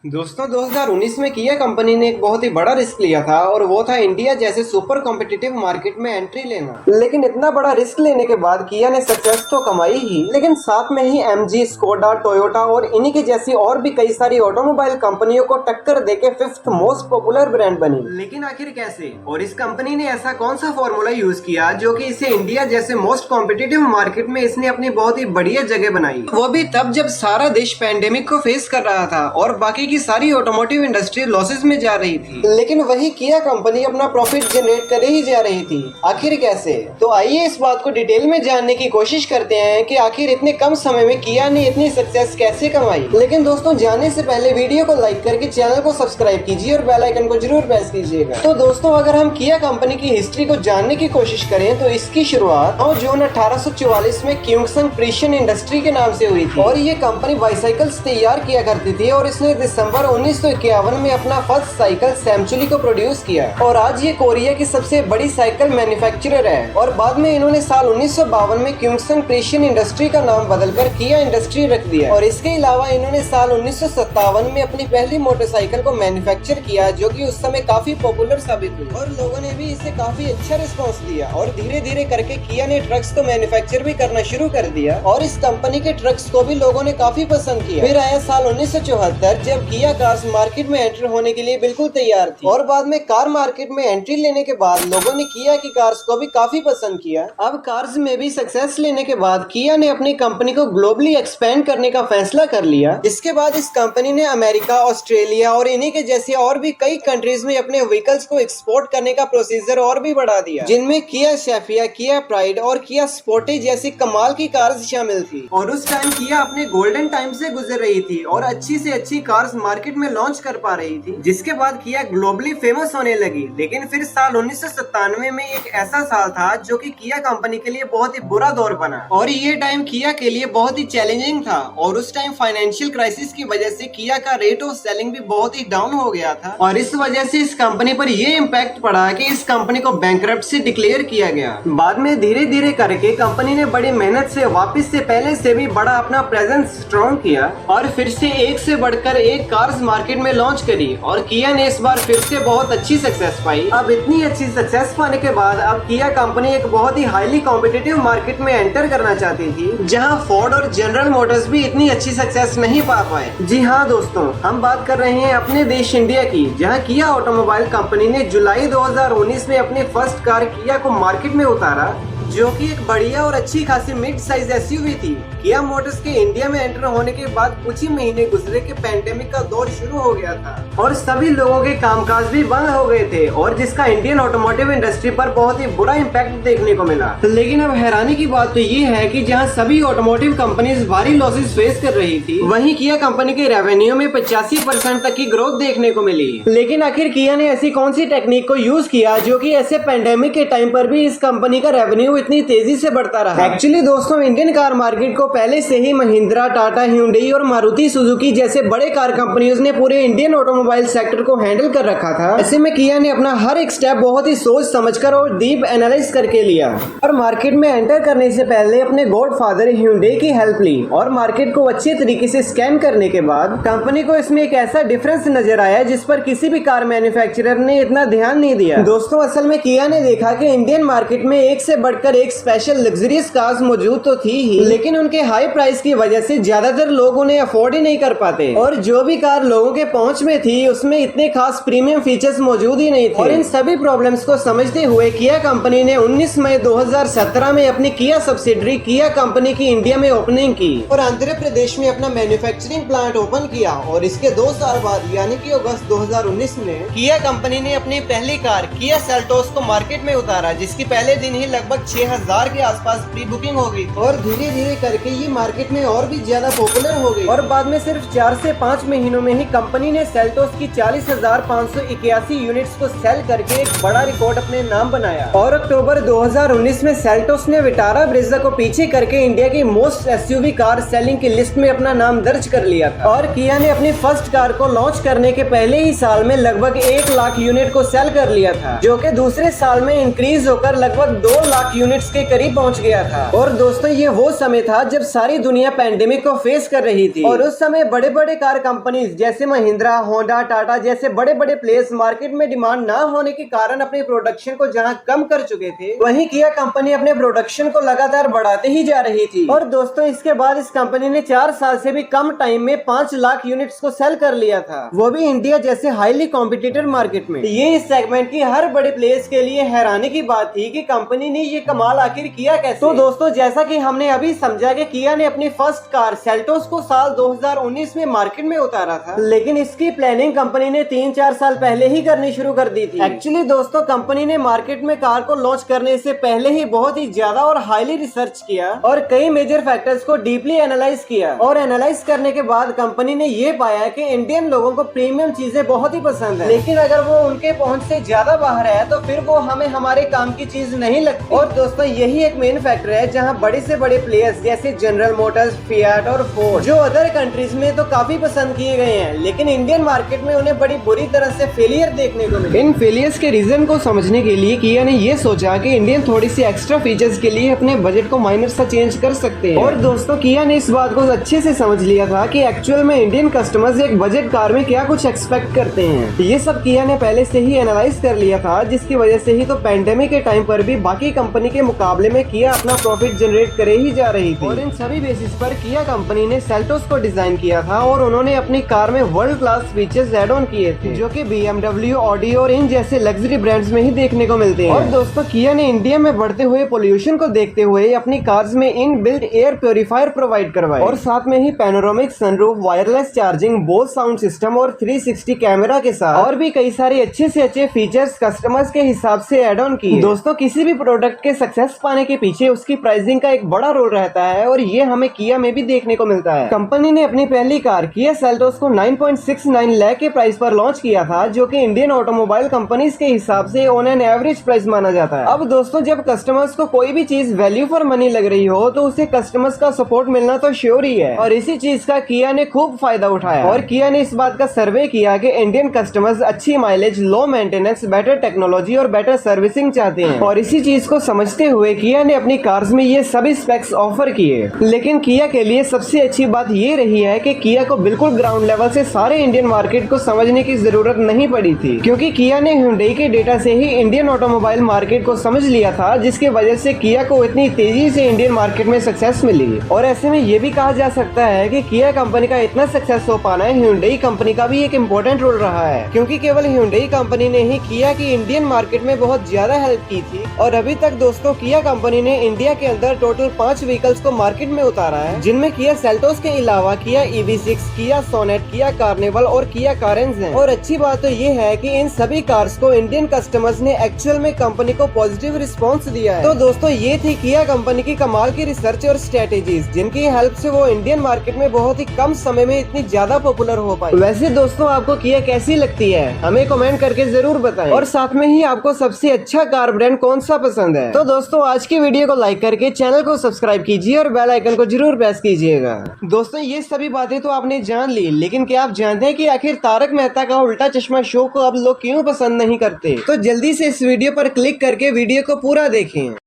दोस्तों 2019 में किया कंपनी ने एक बहुत ही बड़ा रिस्क लिया था और वो था इंडिया जैसे सुपर कॉम्पिटिटिव मार्केट में एंट्री लेना। लेकिन इतना बड़ा रिस्क लेने के बाद किया ने सक्सेस तो कमाई ही, लेकिन साथ में ही एमजी, स्कोडा, टोयोटा और इन्हीं की जैसी और भी कई सारी ऑटोमोबाइल कंपनियों को टक्कर देके 5th मोस्ट पॉपुलर ब्रांड बनी। लेकिन आखिर कैसे और इस कंपनी ने ऐसा कौन सा फॉर्मूला यूज किया जो कि इसे इंडिया जैसे मोस्ट कॉम्पिटिटिव मार्केट में इसने अपनी बहुत ही बढ़िया जगह बनाई, वो भी तब जब सारा देश पैंडेमिक को फेस कर रहा था और बाकी की सारी ऑटोमोटिव इंडस्ट्री लॉसेस में जा रही थी, लेकिन वही किया कंपनी अपना प्रॉफिट जनरेट करे ही जा रही थी। आखिर कैसे? तो आइए इस बात को डिटेल में जानने की कोशिश करते हैं कि आखिर इतने कम समय में किया ने इतनी सक्सेस कैसे कमाई। लेकिन दोस्तों जानने से पहले वीडियो को लाइक करके चैनल को सब्सक्राइब कीजिए और बेल आइकन को जरूर प्रेस कीजिएगा। तो दोस्तों अगर हम किया कंपनी की हिस्ट्री को जानने की कोशिश करें तो इसकी शुरुआत 9 जून 1844 में क्योंगसंग प्रिशियन इंडस्ट्री के नाम से हुई थी और ये कंपनी बाइसाइकिल्स तैयार किया करती थी और इसने दिसंबर 1951 में अपना फर्स्ट साइकिल सैमचुली को प्रोड्यूस किया और आज ये कोरिया की सबसे बड़ी साइकिल मैन्युफैक्चरर है। और बाद में इन्होंने साल 1952 में क्योंगसंग प्रिशियन इंडस्ट्री का नाम बदलकर किया इंडस्ट्री रख दिया और इसके अलावा इन्होंने साल 1957 में अपनी पहली मोटरसाइकिल को मैन्युफैक्चर किया जो कि उस समय काफी पॉपुलर साबित हुई और लोगों ने भी इसे काफी अच्छा रिस्पॉन्स दिया और धीरे धीरे करके किया ने ट्रक्स को मैन्युफैक्चर भी करना शुरू कर दिया और इस कंपनी के ट्रक्स को भी लोगों ने काफी पसंद किया। फिर आया साल 1974 जब किया कार्स मार्केट में एंटर होने के लिए बिल्कुल तैयार थी और बाद में कार मार्केट में एंट्री लेने के बाद लोगों ने किया की कार्स को भी काफी पसंद किया। अब कार्स में भी सक्सेस लेने के बाद किया ने अपनी कंपनी को ग्लोबली एक्सपेंड करने का फैसला कर लिया। इसके बाद इस कंपनी ने अमेरिका, ऑस्ट्रेलिया और इन्हीं के जैसे और भी कई कंट्रीज में अपने व्हीकल्स को एक्सपोर्ट करने का प्रोसीजर और भी बढ़ा दिया, जिनमें किया सेफिया, किया प्राइड और किया स्पोर्टेज जैसी कमाल की कार्स शामिल थी। और उस टाइम किया अपने गोल्डन टाइम से गुजर रही थी और अच्छी से अच्छी कार्स मार्केट में लॉन्च कर पा रही थी, जिसके बाद किया ग्लोबली फेमस होने लगी। लेकिन फिर साल 1997 में एक ऐसा साल था जो कि किया कंपनी के लिए बहुत ही बुरा दौर बना और ये टाइम किया के लिए बहुत ही चैलेंजिंग था और उस टाइम फाइनेंशियल क्राइसिस की वजह से किया का रेट ऑफ सेलिंग भी बहुत ही डाउन हो गया था और इस वजह से इस कंपनी पर ये इम्पैक्ट पड़ा कि इस कंपनी को बैंकरप्सी डिक्लेयर किया गया। बाद में धीरे धीरे करके कंपनी ने बड़ी मेहनत से वापस से पहले से भी बड़ा अपना प्रेजेंस स्ट्रॉन्ग किया और फिर से एक से बढ़कर एक कार्स मार्केट में लॉन्च करी और किया ने इस बार फिर से बहुत अच्छी सक्सेस पाई। अब इतनी अच्छी सक्सेस पाने के बाद अब किया कंपनी एक बहुत ही हाईली कॉम्पिटिटिव मार्केट में एंटर करना चाहती थी जहां फोर्ड और जनरल मोटर्स भी इतनी अच्छी सक्सेस नहीं पा पाए। जी हाँ दोस्तों, हम बात कर रहे हैं अपने देश इंडिया की, जहां किया ऑटोमोबाइल कंपनी ने जुलाई 2019 में अपनी फर्स्ट कार किया को मार्केट में उतारा जो कि एक बढ़िया और अच्छी खासी मिड साइज एसयूवी थी। किया मोटर्स के इंडिया में एंटर होने के बाद कुछ ही महीने गुजरे के पैंडेमिक का दौर शुरू हो गया था और सभी लोगों के कामकाज भी बंद हो गए थे और जिसका इंडियन ऑटोमोटिव इंडस्ट्री पर बहुत ही बुरा इम्पैक्ट देखने को मिला। लेकिन अब हैरानी की बात तो ये है कि जहां सभी ऑटोमोटिव कंपनीज भारी लॉसेस फेस कर रही थी, वहीं किया कंपनी के रेवेन्यू में 85% तक की ग्रोथ देखने को मिली। लेकिन आखिर किया ने ऐसी कौन सी टेक्निक को यूज किया जो कि ऐसे पैंडेमिक के टाइम पर भी इस कंपनी का रेवेन्यू इतनी तेजी से बढ़ता रहा? एक्चुअली दोस्तों इंडियन कार मार्केट को पहले से ही महिंद्रा, टाटा, hyundai और मारुति सुजुकी जैसे बड़े कार कंपनियों ने पूरे इंडियन ऑटोमोबाइल सेक्टर को हैंडल कर रखा था। ऐसे में किया ने अपना हर एक स्टेप बहुत ही सोच समझकर और डीप एनालाइज करके लिया और मार्केट में एंटर करने से पहले अपने गॉडफादर hyundai की हेल्प ली और मार्केट को अच्छे तरीके से स्कैन करने के बाद कंपनी को इसमें एक ऐसा डिफरेंस नजर आया जिस पर किसी भी कार मैन्युफैक्चरर ने इतना ध्यान नहीं दिया। दोस्तों असल में किया ने देखा कि इंडियन मार्केट में एक से बढ़कर एक स्पेशल लग्जरियस कार्स मौजूद तो थी ही, लेकिन उनके हाई प्राइस की वजह से ज्यादातर लोग उन्हें अफोर्ड ही नहीं कर पाते और जो भी कार लोगों के पहुंच में थी उसमें इतने खास प्रीमियम फीचर्स मौजूद ही नहीं थे। और इन सभी प्रॉब्लम्स को समझते हुए किया कंपनी ने 19 मई 2017 में अपनी किया सब्सिडरी किया कंपनी की इंडिया में ओपनिंग की और आंध्र प्रदेश में अपना मैन्युफैक्चरिंग प्लांट ओपन किया और इसके 2 साल बाद यानी कि अगस्त 2019 में किया कंपनी ने अपनी पहली कार किया सेल्टोस को मार्केट में उतारा, जिसकी पहले दिन ही लगभग 6000 के आसपास प्री बुकिंग हो गई और धीरे धीरे करके ये मार्केट में और भी ज्यादा पॉपुलर हो गई और बाद में सिर्फ 4 से 5 महीनों में ही कंपनी ने सेल्टोस की 40,581 यूनिट्स को सेल करके एक बड़ा रिकॉर्ड अपने नाम बनाया और अक्टूबर 2019 में सेल्टोस ने विटारा ब्रेजा को पीछे करके इंडिया की मोस्ट एसयूवी कार सेलिंग की लिस्ट में अपना नाम दर्ज कर लिया था। और किया ने अपनी फर्स्ट कार को लॉन्च करने के पहले ही साल में लगभग 1 लाख यूनिट को सेल कर लिया था, जो कि दूसरे साल में इंक्रीज होकर लगभग 2 लाख यूनिट्स के करीब पहुंच गया था। और दोस्तों ये वो समय था जब सारी दुनिया पैंडेमिक को फेस कर रही थी और उस समय बड़े बड़े कार कंपनी कंपनीज जैसे महिंद्रा, होंडा, टाटा जैसे बड़े बड़े प्लेयर्स मार्केट में डिमांड ना होने के कारण अपने प्रोडक्शन को जहां कम कर चुके थे, वहीं किया कंपनी अपने प्रोडक्शन को लगातार बढ़ाते ही जा रही थी। और दोस्तों इसके बाद इस कंपनी ने 4 साल से भी कम टाइम में 5 लाख यूनिट्स को सेल कर लिया था, वो भी इंडिया जैसे हाईली कॉम्पिटिटिव मार्केट में। ये इस सेगमेंट की हर बड़े प्लेयर्स के लिए हैरानी की बात थी कि कंपनी ने ये कमाल आखिर किया कैसे। तो दोस्तों जैसा कि हमने अभी समझा कि किया ने अपनी फर्स्ट कार सेल्टोस को साल 2019 में मार्केट में उतारा था, लेकिन इसकी प्लानिंग कंपनी ने 3-4 साल पहले ही करनी शुरू कर दी थी। एक्चुअली दोस्तों कंपनी ने मार्केट में कार को लॉन्च करने से पहले ही बहुत ही ज्यादा और हाईली रिसर्च किया और कई मेजर फैक्टर्स को डीपली एनालाइज किया, और एनालाइज करने के बाद कंपनी ने ये पाया कि इंडियन लोगों को प्रीमियम चीजें बहुत ही पसंद है, लेकिन अगर वो उनके पहुंच से ज्यादा बाहर है तो फिर वो हमें हमारे काम की चीज नहीं लगती। और दोस्तों यही एक मेन फैक्टर है जहां बड़े से बड़े प्लेयर्स जैसे जनरल मोटर्स, फिएट और फोर्ड जो अदर कंट्रीज में तो काफी पसंद किए गए हैं, लेकिन इंडियन मार्केट में उन्हें बड़ी बुरी तरह से फेलियर देखने को मिले। इन फेलियर्स के रीजन को समझने के लिए किया ने ये सोचा कि इंडियन थोड़ी सी एक्स्ट्रा फीचर्स के लिए अपने बजट को माइनर सा चेंज कर सकते हैं। और दोस्तों किया ने इस बात को अच्छे से समझ लिया था कि एक्चुअल में इंडियन कस्टमर्स एक बजट कार में क्या कुछ एक्सपेक्ट करते हैं। ये सब किया ने पहले से ही एनालाइज कर लिया था, जिसकी वजह से ही तो पैंडेमिक के टाइम पर भी बाकी कंपनी के मुकाबले में किया अपना प्रॉफिट जनरेट करे ही जा रही थी। और इन सभी बेसिस पर किया कंपनी ने सेल्टोस को डिजाइन किया था और उन्होंने अपनी कार में world class features add on किए थे, जो कि BMW, ऑडी और इन जैसे लग्जरी ब्रांड्स में ही देखने को मिलते हैं। और दोस्तों किया ने इंडिया में बढ़ते हुए पोल्यूशन को देखते हुए अपनी कार्स में in built air purifier provide करवाए, और साथ में ही panoramic sunroof, wireless charging, Bose sound system और 360 कैमरा के साथ और भी कई सारे अच्छे से अच्छे फीचर्स कस्टमर्स के हिसाब से एड ऑन किए। दोस्तों किसी भी प्रोडक्ट के सक्सेस पाने के पीछे उसकी प्राइसिंग का एक बड़ा रोल रहता है, और ये हमें किया में भी देखने को मिलता है। कंपनी ने अपनी पहली कार किया सेल्टोस को 9.69 लाख के प्राइस पर लॉन्च किया था, जो कि इंडियन ऑटोमोबाइल कंपनीज के हिसाब से ऑन एन एवरेज प्राइस माना जाता है। अब दोस्तों जब कस्टमर्स को कोई भी चीज वैल्यू फॉर मनी लग रही हो तो उसे कस्टमर्स का सपोर्ट मिलना तो श्योर ही है, और इसी चीज का किया ने खूब फायदा उठाया। और किया ने इस बात का सर्वे किया कि इंडियन कस्टमर्स अच्छी mileage, low maintenance, better technology और बेटर सर्विसिंग चाहते हैं, और इसी चीज को समझते हुए किया ने अपनी कार्स में ये सभी स्पेक्स ऑफर किए। लेकिन किया के लिए सबसे अच्छी बात ये रही है कि किया को बिल्कुल ग्राउंड लेवल से सारे इंडियन मार्केट को समझने की जरूरत नहीं पड़ी थी, क्योंकि किया ने Hyundai के डेटा से ही इंडियन ऑटोमोबाइल मार्केट को समझ लिया था, जिसकी वजह से किया को इतनी तेजी से इंडियन मार्केट में सक्सेस मिली। और ऐसे में ये भी कहा जा सकता है कि किया कंपनी का इतना सक्सेस हो पाना Hyundai कंपनी का भी एक इम्पोर्टेंट रोल रहा है, क्योंकि केवल Hyundai कंपनी ने ही किया की इंडियन मार्केट में बहुत ज्यादा हेल्प की थी। और अभी तक दोस्तों किया कंपनी ने इंडिया के अंदर टोटल 5 व्हीकल्स को मार्केट में उतारा है, जिनमें किया सेल्टोस के अलावा किया EV6, किया सोनेट, किया कार्निवल और किया कारेंस हैं। और अच्छी बात तो ये है कि इन सभी कार्स को इंडियन कस्टमर्स ने एक्चुअल में कंपनी को पॉजिटिव रिस्पांस दिया है। तो दोस्तों ये थी किया कंपनी की कमाल की रिसर्च और स्ट्रेटेजीज, जिनकी हेल्प से वो इंडियन मार्केट में बहुत ही कम समय में इतनी ज्यादा पॉपुलर हो पाई। वैसे दोस्तों आपको किया कैसी लगती है हमें कमेंट करके जरूर बताएं, और साथ में ही आपको सबसे अच्छा कार ब्रांड कौन सा पसंद है। तो दोस्तों आज की वीडियो को लाइक करके चैनल को सब्सक्राइब कीजिए और बेल आइकन को जरूर प्रेस कीजिएगा। दोस्तों ये सभी बातें तो आपने जान ली, लेकिन क्या आप जानते हैं कि आखिर तारक मेहता का उल्टा चश्मा शो को अब लोग क्यों पसंद नहीं करते? तो जल्दी से इस वीडियो पर क्लिक करके वीडियो को पूरा देखें।